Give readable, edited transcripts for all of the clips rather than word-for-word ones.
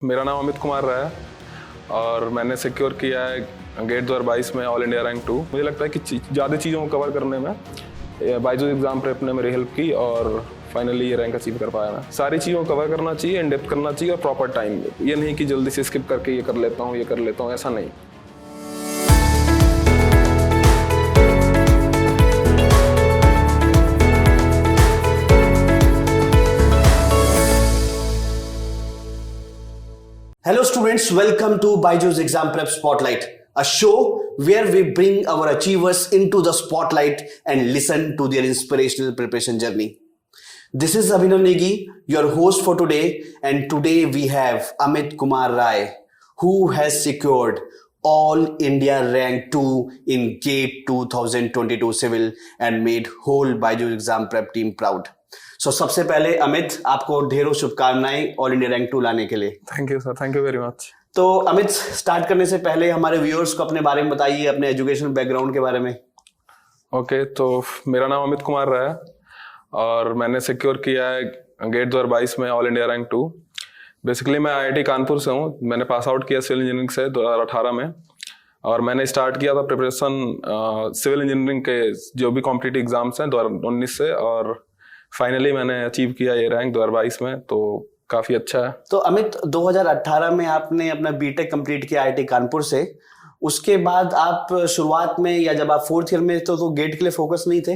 मेरा नाम अमित कुमार रहा है और मैंने सिक्योर किया है गेट 2022 में ऑल इंडिया रैंक 2। मुझे लगता है कि ज़्यादा चीज़ों को कवर करने में बायजूस एग्जाम प्रेप ने मेरी हेल्प की और फाइनली ये रैंक अचीव कर पाया मैं। सारी चीज़ों को कवर करना चाहिए, इन डेप्थ करना चाहिए और प्रॉपर टाइम। ये नहीं कि जल्दी से स्किप करके ये कर लेता हूँ, ऐसा नहीं। Hello students, welcome to Byju's Exam Prep Spotlight, a show where we bring our achievers into the spotlight and listen to their inspirational preparation journey. This is Abhinav Negi, your host for today, and today we have Amit Kumar Rai, who has secured All India Rank 2 in GATE 2022 Civil and made whole Byju's Exam Prep team proud. So, सबसे पहले अमित, आपको ढेरों शुभकामनाएं all India rank 2 लाने के लिए। Thank you sir, thank you very much. तो Amit, start करने से पहले हमारे व्यूअर्स को अपने बारे में बताइए, अपने एजुकेशनल बैकग्राउंड के बारे में। ओके, तो मेरा नाम अमित कुमार रहा है और मैंने सिक्योर किया है गेट 2022 में ऑल इंडिया रैंक 2। बेसिकली मैं आईआईटी कानपुर से हूँ। मैंने पास आउट किया सिविल इंजीनियरिंग से 2018 में और मैंने स्टार्ट किया था प्रिपरेशन सिविल इंजीनियरिंग के जो भी कॉम्पिटिटिव एग्जाम्स हैं 2019 से, और फाइनली मैंने अचीव किया ये रैंक 2022 में, तो काफ़ी अच्छा है। तो अमित, 2018 में आपने अपना बीटेक कंप्लीट किया आईआईटी कानपुर से। उसके बाद आप शुरुआत में या जब आप 4th ईयर में तो गेट के लिए फोकस नहीं थे?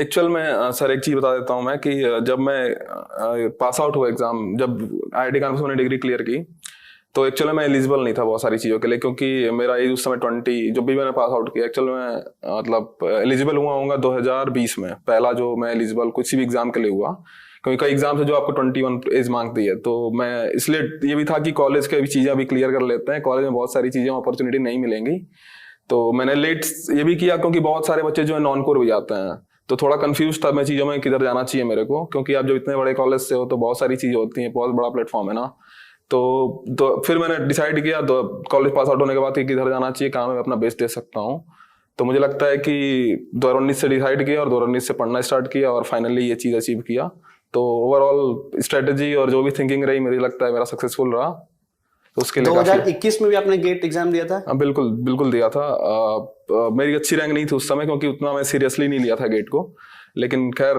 एक्चुअल में सर एक चीज़ बता देता हूँ मैं कि जब मैं पास आउट हुआ एग्ज़ाम, जब आईआईटी कानपुर से मैंने डिग्री क्लियर की, तो एक्चुअली मैं एलिजिबल नहीं था बहुत सारी चीज़ों के लिए, क्योंकि मेरा एज उस समय 20, जब भी मैंने पास आउट किया एक्चुअली मैं मतलब एलिजिबल हुआ होऊंगा 2020 में। पहला जो मैं एलिजिबल किसी भी एग्जाम के लिए हुआ, क्योंकि कई एग्जाम से जो आपको 21 एज मांगती है, तो मैं इसलिए ये भी था कि कॉलेज के भी चीज़ें अभी क्लियर कर लेते हैं। कॉलेज में बहुत सारी चीज़ें अपॉर्चुनिटी नहीं मिलेंगी, तो मैंने लेट ये भी किया, क्योंकि बहुत सारे बच्चे जो है नॉन कोर भी जाते हैं, तो थोड़ा कंफ्यूज था मैं चीज़ों में किधर जाना चाहिए मेरे को, क्योंकि आप जब इतने बड़े कॉलेज से हो तो बहुत सारी चीज़ें होती हैं, बहुत बड़ा प्लेटफॉर्म है ना। तो फिर मैंने डिसाइड किया कॉलेज पास आउट होने के बाद कि किधर जाना चाहिए, कहाँ मैं अपना बेस्ट दे सकता हूँ। तो मुझे लगता है कि 2019 से डिसाइड किया और 2019 से पढ़ना स्टार्ट किया और फाइनली ये चीज़ अचीव किया। तो ओवरऑल स्ट्रेटजी और जो भी थिंकिंग रही, मुझे लगता है मेरा सक्सेसफुल रहा। तो उसके लिए 2021 में भी आपने गेट एग्जाम दिया था? बिल्कुल दिया था। मेरी अच्छी रैंक नहीं थी उस समय, क्योंकि उतना मैं सीरियसली नहीं लिया था गेट को। लेकिन खैर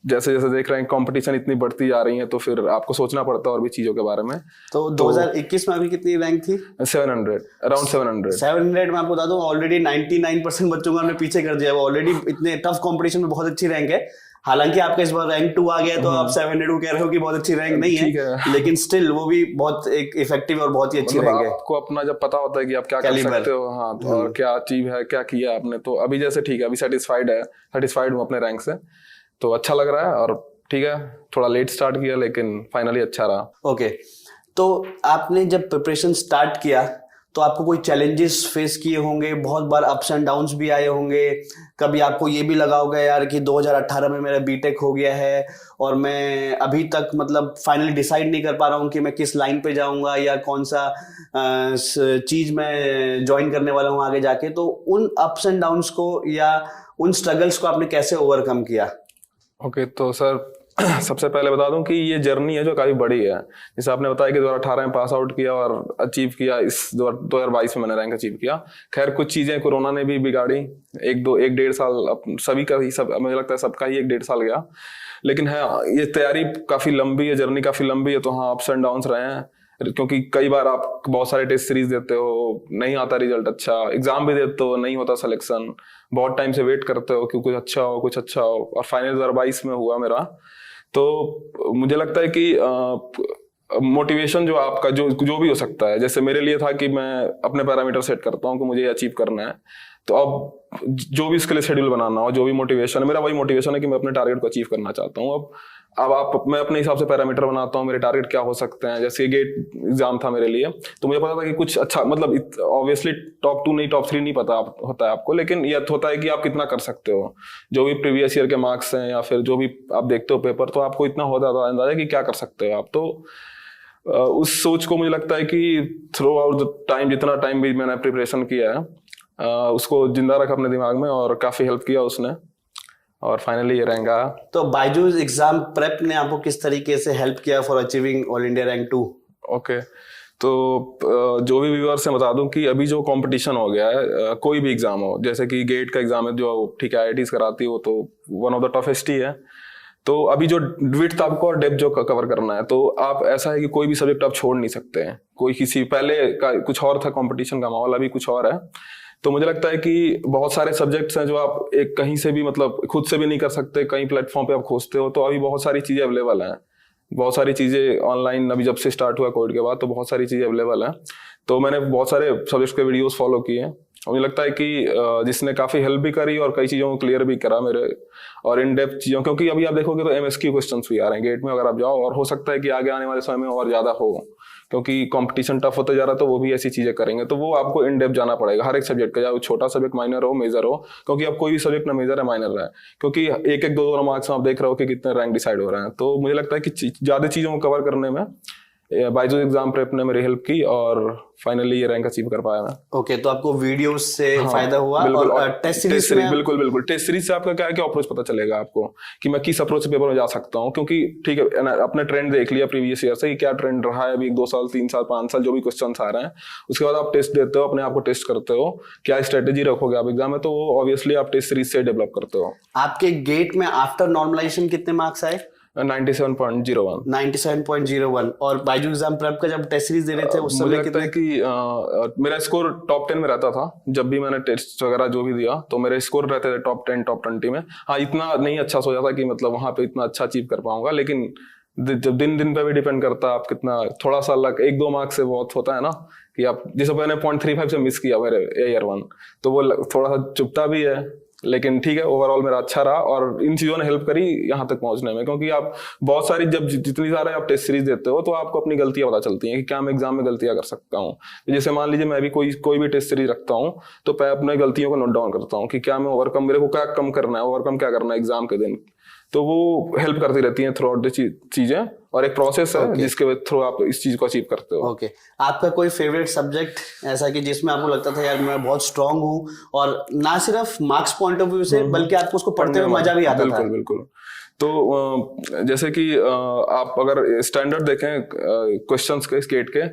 जैसे जैसे देख रहे हैं कंपटीशन इतनी बढ़ती जा रही है, तो फिर आपको सोचना पड़ता है और भी चीजों के बारे में। तो 2021 में अभी कितनी रैंक थी? 700, अराउंड 700 में। आपको बता दूं ऑलरेडी 99% बच्चों को हमने पीछे कर दिया। ऑलरेडी इतने टफ कंपटीशन में बहुत अच्छी रैंक है। हालांकि आपका इस बार रैंक 2 आ गया, तो आप 700 कह रहे हो कि बहुत अच्छी रैंक नहीं है, लेकिन स्टिल वो भी बहुत एक इफेक्टिव और बहुत ही अच्छी रैंक है। आपको अपना जब पता होता है कि आप क्या कर सकते हो, हाँ, तो और क्या अचीव है, क्या किया आपने, तो अभी जैसे ठीक है, अभी सेटिस्फाइड हूँ अपने रैंक से, तो अच्छा लग रहा है। और ठीक है, थोड़ा लेट स्टार्ट किया लेकिन फाइनली अच्छा रहा। ओके, तो आपने जब प्रिपरेशन स्टार्ट किया तो आपको कोई चैलेंजेस फेस किए होंगे, बहुत बार अप्स एंड डाउन्स भी आए होंगे। कभी आपको ये भी लगा होगा यार कि 2018 में मेरा बीटेक हो गया है और मैं अभी तक मतलब फाइनली डिसाइड नहीं कर पा रहा हूँ कि मैं किस लाइन पे जाऊँगा या कौन सा चीज़ मैं ज्वाइन करने वाला हूँ आगे जाके। तो उन अप्स एंड डाउन्स को या उन स्ट्रगल्स को आपने कैसे ओवरकम किया? ओके, तो सर सबसे पहले बता दूं कि ये जर्नी है जो काफ़ी बड़ी है। जैसे आपने बताया कि 2018 में पास आउट किया और अचीव किया, इस 2022 में मैंने रैंक अचीव किया। खैर कुछ चीज़ें कोरोना ने भी बिगाड़ी, 1-1.5 साल सभी का ही, सब मुझे लगता है सबका ही 1-1.5 साल गया। लेकिन है ये तैयारी काफ़ी लंबी है, जर्नी काफ़ी लंबी है, तो हाँ अप्स एंड डाउन्स रहे हैं, क्योंकि कई बार आप बहुत सारे टेस्ट सीरीज देते हो, नहीं आता रिजल्ट अच्छा, एग्जाम भी देते हो, नहीं होता सिलेक्शन, बहुत टाइम से वेट करते हो कि कुछ अच्छा हो, और फाइनल 2022 में हुआ मेरा। तो मुझे लगता है कि मोटिवेशन जो आपका जो भी हो सकता है, जैसे मेरे लिए था कि मैं अपने पैरामीटर सेट करता हूँ कि मुझे अचीव करना है, तो अब जो भी इसके लिए शेड्यूल बनाना हो, जो भी मोटिवेशन है, मेरा वही मोटिवेशन है कि मैं अपने टारगेट को अचीव करना चाहता हूँ। अब मैं अपने हिसाब से पैरामीटर बनाता हूँ, मेरे टारगेट क्या हो सकते हैं। जैसे गेट एग्जाम था मेरे लिए, तो मुझे पता था कि कुछ अच्छा, मतलब ऑब्वियसली टॉप 2 नहीं, टॉप 3 नहीं पता होता है आपको, लेकिन यह होता है कि आप कितना कर सकते हो। जो भी प्रीवियस ईयर के मार्क्स हैं या फिर जो भी आप देखते हो पेपर, तो आपको इतना हो जाता है अंदाजा कि क्या कर सकते हो आप। तो उस सोच को मुझे लगता है कि थ्रू आउट द टाइम, जितना टाइम भी मैंने प्रिपरेशन किया है, उसको जिंदा रखा अपने दिमाग में और काफ़ी हेल्प किया उसने, और फाइनली ये रैंक आया। तो बायजूस एग्जाम प्रेप ने आपको किस तरीके से हेल्प किया for achieving all India rank 2? Okay, तो जो भी व्यूअर्स से बता दूं कि अभी जो कंपटीशन हो गया है, कोई भी एग्जाम हो, जैसे कि गेट का एग्जाम है जो ठीक है आईआईटीज कराती है, वो तो वन ऑफ द टफेस्ट ही है। तो अभी जो विड्थ आपको और डेप्थ जो कवर करना है, तो आप ऐसा है कि कोई भी सब्जेक्ट आप छोड़ नहीं सकते हैं। कोई किसी पहले का कुछ और था कंपटीशन का माहौल, अभी कुछ और है। तो मुझे लगता है कि बहुत सारे सब्जेक्ट्स हैं जो आप एक कहीं से भी मतलब खुद से भी नहीं कर सकते, कहीं प्लेटफॉर्म पे आप खोजते हो, तो अभी बहुत सारी चीजें अवेलेबल हैं। बहुत सारी चीजें ऑनलाइन अभी जब से स्टार्ट हुआ कोविड के बाद, तो बहुत सारी चीजें अवेलेबल हैं। तो मैंने बहुत सारे सब्जेक्ट्स के वीडियोस फॉलो किए हैं, और मुझे लगता है कि जिसने काफी हेल्प भी करी और कई चीजों को क्लियर भी करा मेरे, और इन डेप्थ चीजों, क्योंकि अभी आप देखोगे तो एमएसक्यू क्वेश्चंस भी आ रहे हैं गेट में अगर आप जाओ, और हो सकता है कि आगे आने वाले समय में और ज्यादा हो, क्योंकि कंपटीशन टफ होता जा रहा है। तो वो भी ऐसी चीजें करेंगे, तो वो आपको इन डेप्थ जाना पड़ेगा हर एक सब्जेक्ट का, चाहे वो छोटा सब्जेक्ट माइनर हो मेजर हो, क्योंकि अब कोई भी सब्जेक्ट ना मेजर है माइनर है, क्योंकि एक एक दो मार्क्स में आप देख रहे हो कि कितने रैंक डिसाइड हो रहे हैं। तो मुझे लगता है कि ज्यादा चीजों को कवर करने में बायजूस एग्जाम प्रेप ने मेरी हेल्प की, और फाइनली ये रैंक अचीव कर पाया मैं। ओके, तो आपको वीडियोस से फायदा हुआ। बिल्कुल, और टेस्ट सीरीज में बिल्कुल टेस्ट सीरीज से आपका क्या है कि अप्रोच पता चलेगा आपको कि मैं किस अप्रोच से पेपर में जा सकता हूँ, क्योंकि ठीक है अपने ट्रेंड देख लिया प्रीवियस ईयर से कि क्या ट्रेंड रहा है अभी 2 साल 3 साल 5 साल जो भी क्वेश्चन आ रहे हैं, उसके बाद आप टेस्ट देते हो, अपने आप को टेस्ट करते हो, क्या स्ट्रेटेजी रखोगे आप एग्जाम में, तो वो ऑब्वियसली आप टेस्ट सीरीज से डेवलप करते हो। आपके गेट में आफ्टर नॉर्मलाइजेशन कितने मार्क्स आए? 97.01। 97.01। और बायजूस एग्जाम प्रेप का जब टेस्ट सीरीज दे रहे थे उस समय मुझे लगता है कि मेरा स्कोर टॉप 10 में रहता था जब भी मैंने टेस्ट वगैरह जो भी दिया, तो मेरे स्कोर रहते थे टॉप 10 टॉप 20 में। हाँ, इतना नहीं अच्छा सोचा था कि मतलब वहां पे इतना अच्छा अचीव कर पाऊंगा, लेकिन जब दिन दिन पे भी डिपेंड करता है आप कितना, थोड़ा सा लक 1-2 मार्क्स से बहुत होता है ना, कि आप जैसे मैंने 0.35 से मिस किया मेरे ईयर 1, तो वो थोड़ा सा चुभता भी है, लेकिन ठीक है ओवरऑल मेरा अच्छा रहा, और इन चीजों ने हेल्प करी यहाँ तक पहुंचने में, क्योंकि आप बहुत सारी जब जितनी सारे आप टेस्ट सीरीज देते हो, तो आपको अपनी गलतियां पता चलती हैं कि क्या मैं एग्जाम में गलतियां कर सकता हूँ। जैसे मान लीजिए मैं भी कोई भी टेस्ट सीरीज रखता हूँ, तो मैं अपने गलतियों को नोट डाउन करता हूँ कि क्या मैं ओवरकम, मेरे को क्या कम करना है, ओवरकम क्या करना है एग्जाम के दिन। तो वो हेल्प करती रहती हैं थ्रू आउट द चीजें, और एक प्रोसेस है जिसके थ्रू आप इस चीज को अचीव करते हो। ओके, आपका कोई फेवरेट सब्जेक्ट ऐसा कि जिसमें आपको लगता था यार मैं बहुत स्ट्रांग हूँ, और ना सिर्फ मार्क्स पॉइंट ऑफ व्यू से बल्कि आपको उसको पढ़ते हुए मजा भी आता था? बिल्कुल। तो जैसे कि आप अगर स्टैंडर्ड देखें क्वेश्चंस के स्केट के,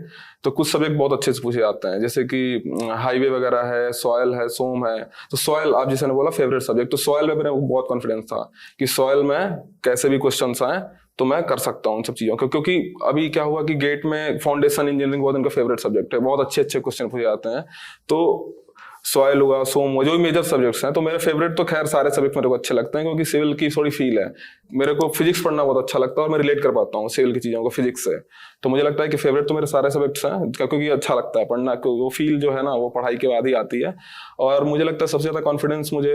तो कुछ सब्जेक्ट बहुत अच्छे से पूछे जाते हैं, जैसे कि हाईवे वगैरह है, सॉयल है, सोम है। तो सॉयल, आप जैसे ने बोला फेवरेट सब्जेक्ट, तो सॉयल में मेरे को बहुत कॉन्फिडेंस था कि सॉयल में कैसे भी क्वेश्चंस आए तो मैं कर सकता हूँ उन सब चीजों को, क्योंकि अभी क्या हुआ कि गेट में फाउंडेशन इंजीनियरिंग बहुत उनका फेवरेट सब्जेक्ट है, बहुत अच्छे क्वेश्चन पूछे जाते हैं। तो सॉयल हुआ, सोम हुआ, जो भी मेजर सब्जेक्ट्स हैं, तो मेरे फेवरेट तो खैर सारे सब्जेक्ट मेरे को अच्छे लगते हैं, क्योंकि सिविल की थोड़ी फील है, मेरे को फिजिक्स पढ़ना बहुत अच्छा लगता है और मैं रिलेट कर पाता हूँ सिविल की चीजों को फिजिक्स से। तो मुझे लगता है कि फेवरेट तो मेरे सारे सब्जेक्ट्स हैं, क्योंकि अच्छा लगता है पढ़ना, वो फील जो है ना वो पढ़ाई के बाद ही आती है। और मुझे लगता है सबसे ज्यादा कॉन्फिडेंस मुझे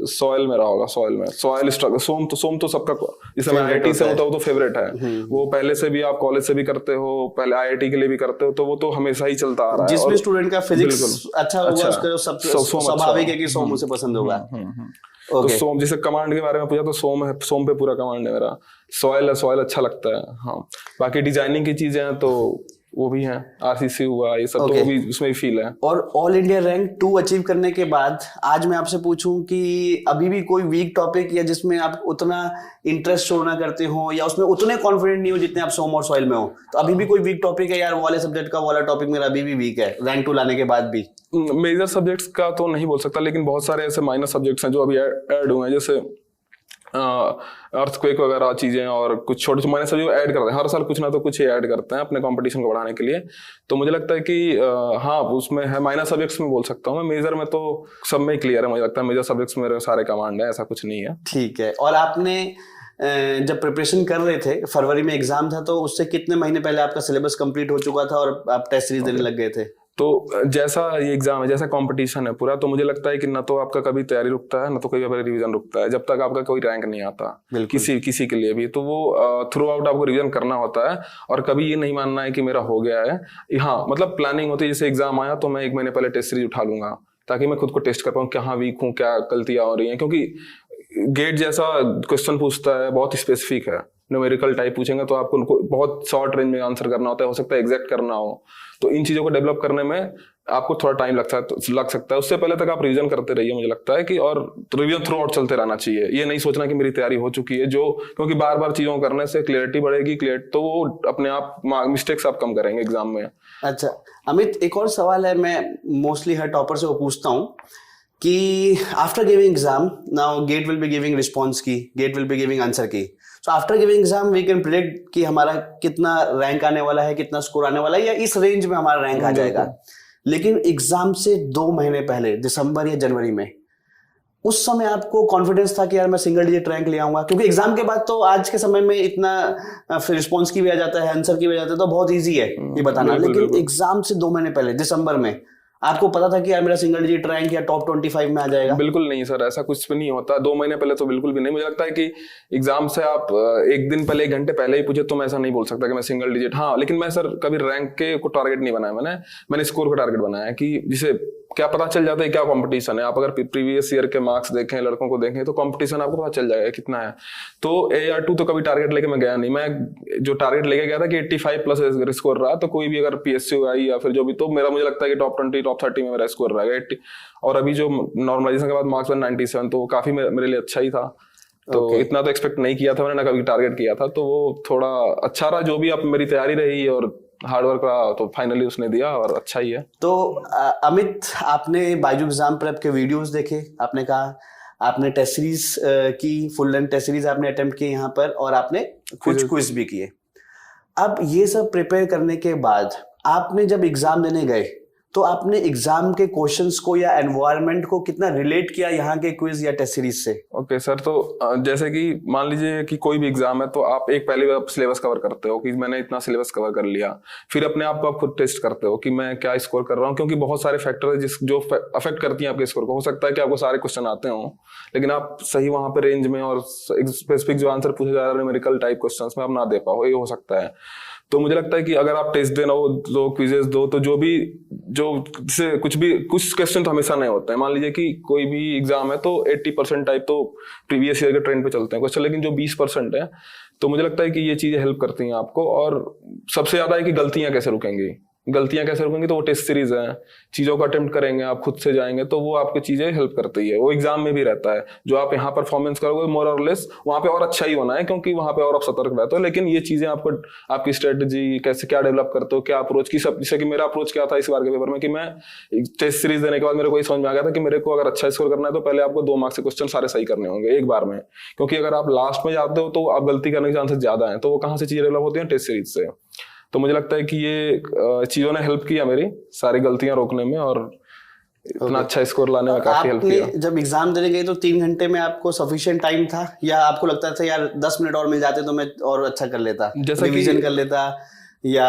सॉयल में रहा होगा, सॉयल में, सॉयल स्ट्रगल। सोम तो सबका, जैसे मैं आईआईटी से होता हूँ तो फेवरेट है, वो पहले से भी आप कॉलेज से भी करते हो, पहले आईआईटी के लिए भी करते हो, तो वो तो हमेशा ही चलता आ रहा है। जिस भी स्टूडेंट का फिजिक्स अच्छा होगा उसका स्वाभाविक है कि सोम उसे पसंद होगा। तो सोम, जैसे कमांड के बारे में पूछा तो सोम पे पूरा कमांड है मेरा। सॉयल अच्छा लगता है। हाँ, बाकी डिजाइनिंग की चीजें हैं तो वो भी है, आरसीसी हुआ ये सब, तो वो भी उसमें भी फील है। और ऑल इंडिया रैंक 2 अचीव करने के बाद आज मैं आपसे पूछूं कि अभी भी कोई वीक टॉपिक या जिसमें आप उतना इंटरेस्ट शो ना करते हो या उसमें उतने कॉन्फिडेंट नहीं हो जितने आप सोम और सॉइल में हो, तो अभी भी कोई वीक टॉपिक है यार, वो वाले सब्जेक्ट का वाला टॉपिक मेरा अभी भी वीक है रैंक 2 लाने के बाद भी? मेजर सब्जेक्ट्स का तो नहीं बोल सकता, लेकिन बहुत सारे ऐसे माइनर सब्जेक्ट्स हैं जो अभी ऐड हुए हैं, जैसे अर्थक्वेक वगैरह चीजें, और कुछ छोटे छोटे माइनर सब्जेक्ट ऐड करते हैं हर साल, कुछ ना तो कुछ ही ऐड करते हैं अपने कंपटीशन को बढ़ाने के लिए। तो मुझे लगता है कि हाँ उसमें है, माइनर सब्जेक्ट्स में बोल सकता हूँ मैं, मेजर में तो सब में क्लियर है। मुझे लगता है मेजर सब्जेक्ट्स मेरे सारे कमांड है, ऐसा कुछ नहीं है। ठीक है। और आपने जब प्रिपरेशन कर रहे थे, फरवरी में एग्जाम था, तो उससे कितने महीने पहले आपका सिलेबस कंप्लीट हो चुका था और आप टेस्ट सीरीज देने लग गए थे? तो जैसा ये एग्जाम है, जैसा कंपटीशन है पूरा, तो मुझे लगता है कि ना तो आपका कभी तैयारी रुकता है, ना तो कभी रिवीजन रुकता है, जब तक आपका कोई रैंक नहीं आता किसी के लिए भी। तो वो थ्रू आउट आपको रिवीजन करना होता है, और कभी ये नहीं मानना है कि मेरा हो गया है। हाँ, मतलब प्लानिंग होती है, जैसे एग्जाम आया तो मैं 1 महीने पहले टेस्ट सीरीज उठा लूंगा, ताकि मैं खुद को टेस्ट कर पाऊँ कहाँ वीक हूँ, क्या गलतियां हो रही हैं, क्योंकि गेट जैसा क्वेश्चन पूछता है, बहुत स्पेसिफिक है, न्यूमेरिकल टाइप पूछेंगे तो आपको उनको बहुत शॉर्ट रेंज में आंसर करना होता है, हो सकता है एग्जैक्ट करना हो। तो इन चीजों को डेवलप करने में आपको थोड़ा टाइम लग सकता है। उससे पहले तक आप रिवीजन करते रहिए मुझे लगता है कि, और रिवीजन थ्रू आउट चलते रहना चाहिए। ये नहीं सोचना कि मेरी तैयारी हो चुकी है, जो क्योंकि बार बार चीजों को करने से क्लियरिटी बढ़ेगी, तो वो अपने आप मिस्टेक्स आप कम करेंगे एग्जाम में। अच्छा अमित, एक और सवाल है, मैं मोस्टली हर टॉपर से वो पूछता हूँ कि after giving exam, now GATE will be giving response key, GATE will be giving answer key, so after giving exam we can predict कि हमारा कितना रैंक आने वाला है, कितना स्कोर आने वाला है, या इस रेंज में हमारा रैंक आ जाएगा। लेकिन एग्जाम से 2 महीने पहले, दिसंबर या जनवरी में, उस समय आपको कॉन्फिडेंस था कि यार मैं सिंगल डिजिट रैंक ले आऊंगा? क्योंकि एग्जाम के बाद तो आज के समय में इतना रिस्पॉन्स की भी आ जाता है, आंसर की भी आ जाता है, तो बहुत ईजी है ये बताना। लेकिन एग्जाम से 2 महीने पहले दिसंबर में आपको पता था कि यार मेरा सिंगल डिजिट रैंक या टॉप 25 में आ जाएगा? बिल्कुल नहीं सर, ऐसा कुछ भी नहीं होता। 2 महीने पहले तो बिल्कुल भी नहीं। मुझे लगता है कि एग्जाम से आप 1 दिन पहले, 1 घंटे पहले ही पूछे तो मैं ऐसा नहीं बोल सकता कि मैं सिंगल डिजिट। हाँ, लेकिन मैं सर कभी रैंक के को टारगेट नहीं बनाया, मैंने स्कोर का टारगेट बनाया कि जिसे क्या पता चल जाता है क्या कंपटीशन है। आप अगर प्रीवियस ईयर के मार्क्स देखें, लड़कों को देखें, तो कंपटीशन आपको पता चल जाएगा कितना है। तो AR2 तो कभी टारगेट लेके मैं गया नहीं। मैं जो टारगेट लेके गया था कि 85 प्लस स्कोर रहा, तो कोई भी अगर PSU आई या फिर जो भी, तो मेरा मुझे लगता है कि टॉप 20 टॉप 30 में मेरा स्कोर रहेगा 80। और अभी जो नॉर्मलाइजेशन के बाद मार्क्स 97, तो काफी मेरे लिए अच्छा ही था। तो इतना तो एक्सपेक्ट नहीं किया था मैंने, ना कभी टारगेट किया था, तो वो थोड़ा अच्छा रहा। जो भी आप मेरी तैयारी रही और हार्डवर्क रहा, तो फाइनली उसने दिया और अच्छा ही है। तो अमित, आपने बायजू एग्जाम प्रेप के वीडियोस देखे, आपने कहा आपने टेस्ट सीरीज की, फुल लेंथ टेस्ट सीरीज आपने अटेम्प्ट की यहाँ पर, और आपने कुछ क्विज भी किए। अब ये सब प्रिपेयर करने के बाद आपने जब एग्जाम देने गए, तो आपने एग्जाम के क्वेश्चंस को या एनवायरनमेंट को कितना रिलेट किया यहाँ के क्विज या टेस्ट सीरीज से? ओके सर, तो जैसे कि मान लीजिए कि कोई भी एग्जाम है, तो आप एक पहले आप सिलेबस कवर करते हो कि मैंने इतना सिलेबस कवर कर लिया। फिर अपने आप को आप खुद टेस्ट करते हो कि मैं क्या स्कोर कर रहा हूँ, क्योंकि बहुत सारे फैक्टर है जो अफेक्ट करती हैं आपके स्कोर को। हो सकता है कि आपको सारे क्वेश्चन आते हो, लेकिन आप सही वहां पे रेंज में और स्पेसिफिक जो आंसर पूछे जा रहे हैं न्यूमेरिकल टाइप क्वेश्चंस में आप ना दे पाओ, ये हो सकता है। तो मुझे लगता है कि अगर आप टेस्ट देना हो, दो क्विजेस दो, तो जो कुछ क्वेश्चन तो हमेशा नहीं होते हैं। मान लीजिए कि कोई भी एग्जाम है तो 80% टाइप तो प्रीवियस ईयर के ट्रेंड पे चलते हैं क्वेश्चन, लेकिन जो 20% है, तो मुझे लगता है कि ये चीजें हेल्प करती हैं आपको। और सबसे ज्यादा है कि गलतियां कैसे रुकेंगी, तो वो टेस्ट सीरीज है, चीजों को अटेम्प्ट करेंगे, आप खुद से जाएंगे, तो वो आपकी चीजें हेल्प करती है। वो एग्जाम में भी रहता है, जो आप यहाँ परफॉर्मेंस करोगे मोर और लेस वहां पे और अच्छा ही होना है, क्योंकि वहां पे और आप सतर्क रहते हो। लेकिन ये चीजें आपको, आपकी स्ट्रेटेजी कैसे, क्या डेवलप करते हो, क्या अप्रोच की, सब। जैसे कि मेरा अप्रोच क्या था इस बार के पेपर में, कि मैं टेस्ट सीरीज देने के बाद मेरे को ये समझ में आ गया था कि मेरे को अगर अच्छा स्कोर करना है, तो पहले आपको 2 मार्क्स के क्वेश्चन सारे सही करने होंगे एक बार में, क्योंकि अगर आप लास्ट में जाते हो तो आप गलती करने के चांसेस ज्यादा है। तो वो कहाँ से चीजें डेवलप होती है? टेस्ट सीरीज से। तो मुझे लगता है कि ये चीजों ने हेल्प किया मेरी सारी गलतियां रोकने में, और इतना अच्छा स्कोर लाने में काफी हेल्प किया। जब एग्जाम देने गए तो 3 घंटे में आपको सफिशिएंट टाइम था, या आपको लगता था यार 10 मिनट और मिल जाते तो मैं और अच्छा कर लेता, रिवीजन कर लेता, या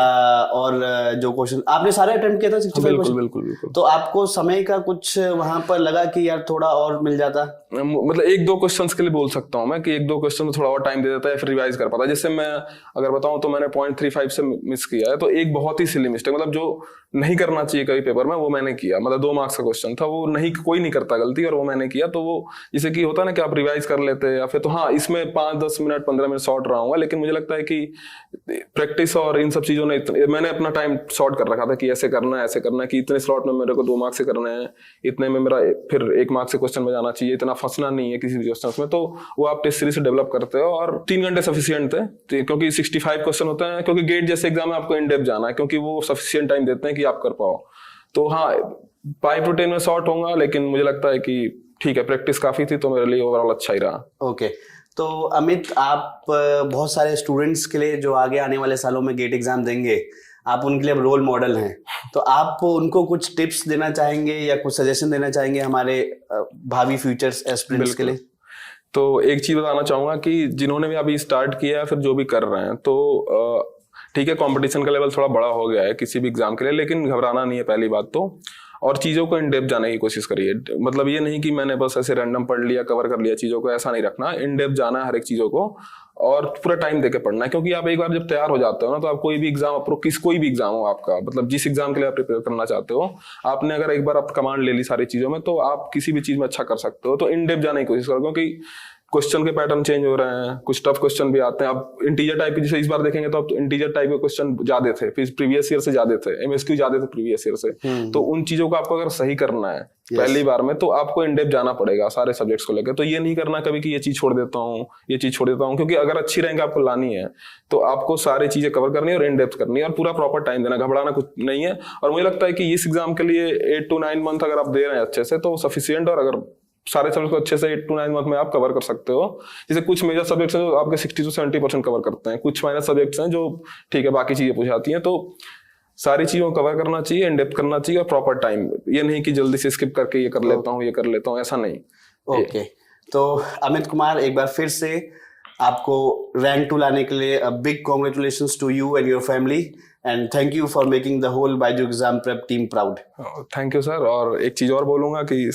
और जो क्वेश्चन आपने सारे अटेम्प्ट किया था 65%? बिल्कुल। तो आपको समय का कुछ वहां पर लगा कि यार थोड़ा और मिल जाता? मतलब 1-2 क्वेश्चंस के लिए बोल सकता हूँ मैं कि 1-2 क्वेश्चन में थोड़ा और टाइम दे देता है, फिर रिवाइज कर पाता। जैसे मैं अगर बताऊं तो मैंने 0.35 से मिस किया है, तो एक बहुत ही सिली मिस्टेक, मतलब जो नहीं करना चाहिए कभी पेपर में, वो मैंने किया। मतलब 2 मार्क्स का क्वेश्चन था, वो कोई नहीं करता गलती, और वो मैंने किया। तो वो जैसे कि होता है ना कि आप रिवाइज कर लेते हैं, या फिर तो हाँ, इसमें 5-10 मिनट 15 मिनट शॉर्ट रहा हूँ, लेकिन मुझे लगता है कि प्रैक्टिस और इन सब चीजों ने मैंने अपना टाइम शॉर्ट कर रखा था कि ऐसे करना है कि इतने स्लॉट में मेरे को 2 मार्क्स से करने हैं, इतने में मेरा फिर 1 मार्क्स से क्वेश्चन में जाना चाहिए, इतना फंसना नहीं है किसी भी क्वेश्चन में। तो वो आप टेस्ट सीरीज से डेवलप करते हो, और 3 घंटे सफिशिएंट थे, क्योंकि 65 क्वेश्चन होते हैं। क्योंकि गेट जैसे एग्जाम में आपको इन डेप्थ जाना है, क्योंकि वो सफिशिएंट टाइम देते हैं कि आप कर पाओ। तो हाँ, 5 to 10 में शॉर्ट होगा, लेकिन मुझे लगता है कि ठीक है, प्रैक्टिस काफी थी, तो मेरे लिए ओवरऑल अच्छा ही रहा। ओके, तो अमित, आप बहुत सारे स्टूडेंट्स के लिए जो आगे आने वाले सालों में गेट एग्जाम देंगे, आप उनके लिए रोल मॉडल हैं, तो आप उनको कुछ टिप्स देना चाहेंगे या कुछ सजेशन देना चाहेंगे हमारे भावी फ्यूचर्स एस्पिरेंट्स के लिए? तो एक चीज बताना चाहूंगा कि जिन्होंने भी अभी स्टार्ट किया है, फिर जो भी कर रहे हैं, तो ठीक है, कंपटीशन का लेवल थोड़ा बड़ा हो गया है किसी भी एग्जाम के लिए, लेकिन घबराना नहीं है पहली बात तो। और चीजों को इन डेप्थ जाने की कोशिश करिए। मतलब ये नहीं कि मैंने बस ऐसे रैंडम पढ़ लिया, कवर कर लिया चीजों को, ऐसा नहीं रखना। इन डेप्थ जाना है हर एक चीजों को, और पूरा टाइम देके पढ़ना है। क्योंकि आप एक बार जब तैयार हो जाते हो ना, तो आप कोई भी एग्जाम कोई भी एग्जाम हो आपका, मतलब जिस एग्जाम के लिए आप प्रिपेयर करना चाहते हो, आपने अगर एक बार आप कमांड ले ली सारी चीजों में, तो आप किसी भी चीज में अच्छा कर सकते हो। तो इन डेप्थ जाने की कोशिश करो, क्योंकि क्वेश्चन के पैटर्न चेंज हो रहे हैं, कुछ टफ क्वेश्चन भी आते हैं। आप इंटीजर टाइप के जैसे इस बार देखेंगे तो अब इंटीजर टाइप के क्वेश्चन ज्यादा थे, फिर प्रीवियस ईयर से ज्यादा थे, एमएसक्यू ज्यादा थे प्रीवियस ईयर से। तो उन चीजों को आपको अगर सही करना है पहली बार में, तो आपको इन डेप्थ जाना पड़ेगा सारे सब्जेक्ट्स को लेकर। तो ये नहीं करना कभी कि ये चीज छोड़ देता हूँ, ये चीज छोड़ देता हूँ, क्योंकि अगर अच्छी रैंक आपको लानी है तो आपको सारी चीजें कवर करनी है और इन डेप्थ करनी है और पूरा प्रॉपर टाइम देना, घबराना कुछ नहीं है। और मुझे लगता है कि इस एग्जाम के लिए 8 to 9 मंथ अगर आप दे रहे हैं अच्छे से तो सफिशियंट, और अगर सारे सब्जेक्ट को अच्छे से 8 to 9 मंथ में आप कवर कर सकते हो। जैसे कुछ मेजर सब्जेक्ट्स हैं जो आपके 60 to 70% कवर करते हैं, कुछ माइनर सब्जेक्ट्स हैं जो ठीक है बाकी चीजें पूछ आती हैं। तो सारी चीजों को कवर करना चाहिए, इन डेप्थ करना चाहिए और प्रॉपर टाइम, ये नहीं कि जल्दी से स्किप करके ये कर लेता हूँ, ये कर लेता हूँ, ऐसा नहीं। ओके, तो अमित कुमार एक बार फिर से आपको रैंक 2 लाने के लिए big congratulations to you and your family, and thank you for making the whole Byju exam prep team proud. Thank you sir. और एक चीज और बोलूंगा कि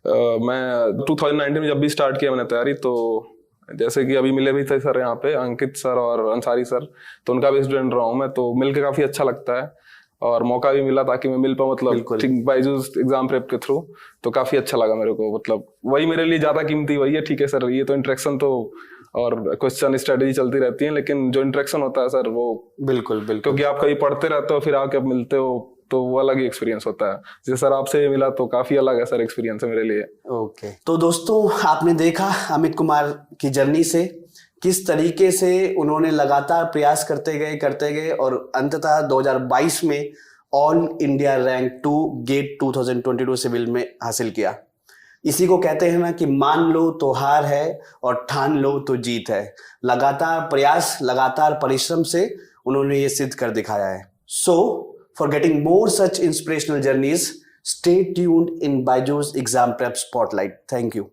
मैं 2019 में जब भी स्टार्ट किया मैंने तैयारी, तो जैसे कि अभी मिले भी थे सर यहाँ पे अंकित सर और अंसारी सर, तो उनका भी स्टूडेंट रहा हूँ मैं, तो मिलके काफी अच्छा लगता है और मौका भी मिला ताकि मैं मिल पाऊँ, मतलब ठीक बायजूस एग्जाम प्रेप के थ्रू, तो काफी अच्छा लगा मेरे को। मतलब वही मेरे लिए ज्यादा कीमती वही है। ठीक है सर, ये तो इंटरेक्शन तो और क्वेश्चन स्ट्रेटेजी चलती रहती है, लेकिन जो इंटरेक्शन होता है सर वो बिल्कुल बिल्कुल, क्योंकि आप कभी पढ़ते रहते हो फिर आके मिलते हो तो वो अलग ही एक्सपीरियंस होता है। जैसे सर आपसे मिला तो काफी अलग है सर एक्सपीरियंस है मेरे लिए। ओके, तो दोस्तों आपने देखा अमित कुमार की जर्नी से किस तरीके से उन्होंने लगातार प्रयास करते गए और अंततः 2022 में all India rank 2 GATE 2022 civil में हासिल किया। इसी को कहते हैं ना कि मान लो तो हार है और ठान लो तो जीत है। लगातार प्रयास, लगातार परिश्रम से उन्होंने ये सिद्ध कर दिखाया है। So for getting more such inspirational journeys, stay tuned in Byju's Exam Prep Spotlight. Thank you.